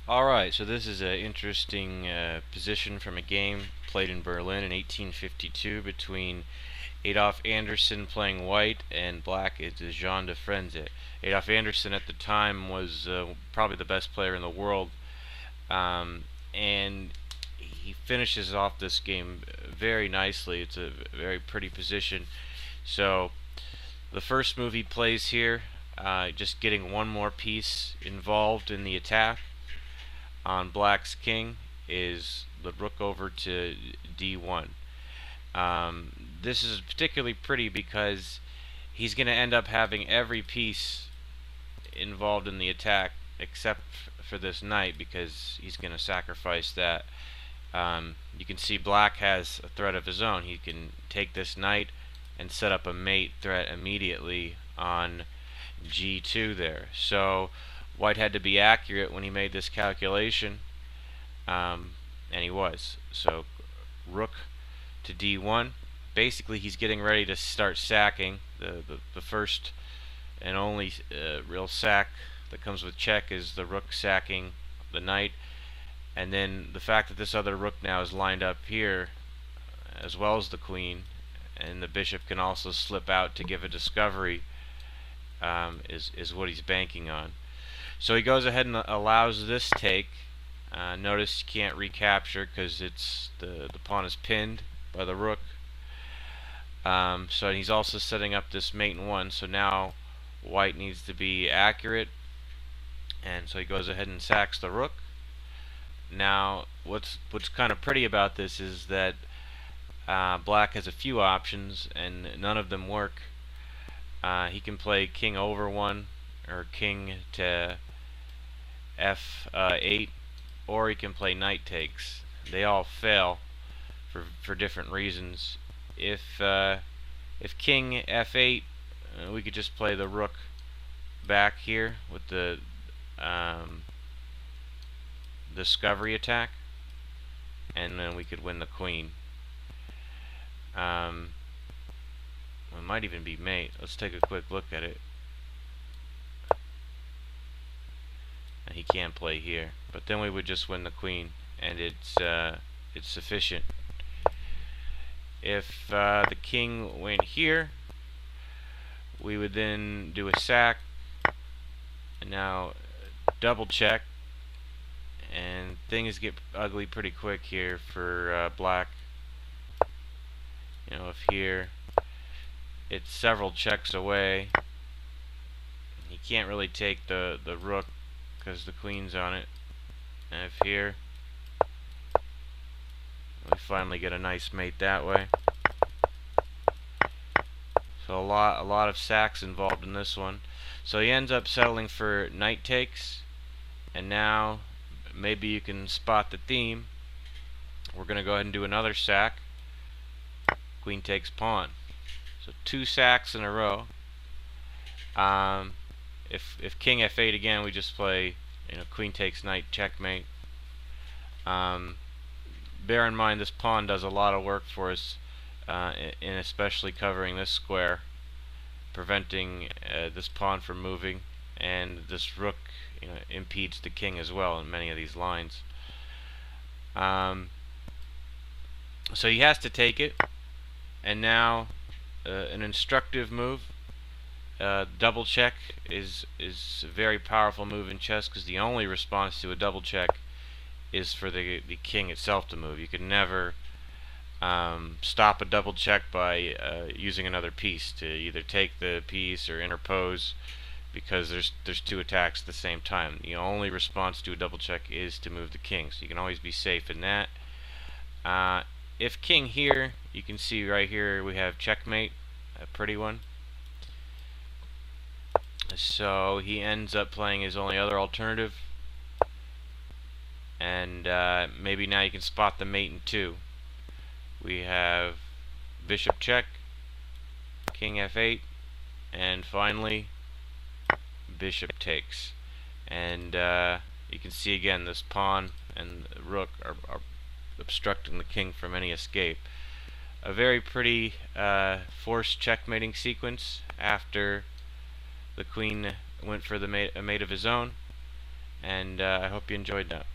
Alright, so this is an interesting position from a game played in Berlin in 1852 between Adolf Anderssen playing white and black is Jean de Frenze. Adolf Anderssen at the time was probably the best player in the world, and he finishes off this game very nicely. It's a very pretty position. So the first move he plays here, just getting one more piece involved in the attack on black's king, is the rook over to d1. This is particularly pretty because he's going to end up having every piece involved in the attack except for this knight, because he's going to sacrifice that. You can see black has a threat of his own. He can take this knight and set up a mate threat immediately on g2 there. So white had to be accurate when he made this calculation, and he was. So rook to d1. Basically, he's getting ready to start sacking. The first and only real sack that comes with check is the rook sacking the knight. And then the fact that this other rook now is lined up here, as well as the queen, and the bishop can also slip out to give a discovery, is what he's banking on. So he goes ahead and allows this take. Notice you can't recapture because it's the pawn is pinned by the rook. So he's also setting up this mate in one. So now white needs to be accurate, and so he goes ahead and sacks the rook. Now what's kind of pretty about this is that black has a few options and none of them work. He can play king over one, or king to f8, or he can play knight takes. They all fail for different reasons. If king f8, we could just play the rook back here with the discovery attack, and then we could win the queen. It might even be mate. Let's take a quick look at it. He can't play here, but then we would just win the queen, and it's sufficient. If the king went here, we would then do a sack, and now double check, and things get ugly pretty quick here for black. You know, if here it's several checks away, he can't really take the rook because the queen's on it. And if here, we finally get a nice mate that way. So a lot of sacks involved in this one. So he ends up settling for knight takes, and now maybe you can spot the theme. We're going to go ahead and do another sack. Queen takes pawn. So two sacks in a row. If king f8 again, we just play, queen takes knight, checkmate. Bear in mind this pawn does a lot of work for us, in especially covering this square, preventing this pawn from moving, and this rook impedes the king as well in many of these lines. So he has to take it, and now an instructive move. Double check is a very powerful move in chess, because the only response to a double check is for the king itself to move. You can never stop a double check by using another piece to either take the piece or interpose, because there's two attacks at the same time. The only response to a double check is to move the king, so you can always be safe in that. If king here, you can see right here we have checkmate, a pretty one. So he ends up playing his only other alternative, and maybe now you can spot the mate in two. We have bishop check, king f8, and finally bishop takes. And you can see again this pawn and rook are obstructing the king from any escape. A very pretty forced checkmating sequence after the queen went for a mate of his own, and I hope you enjoyed that.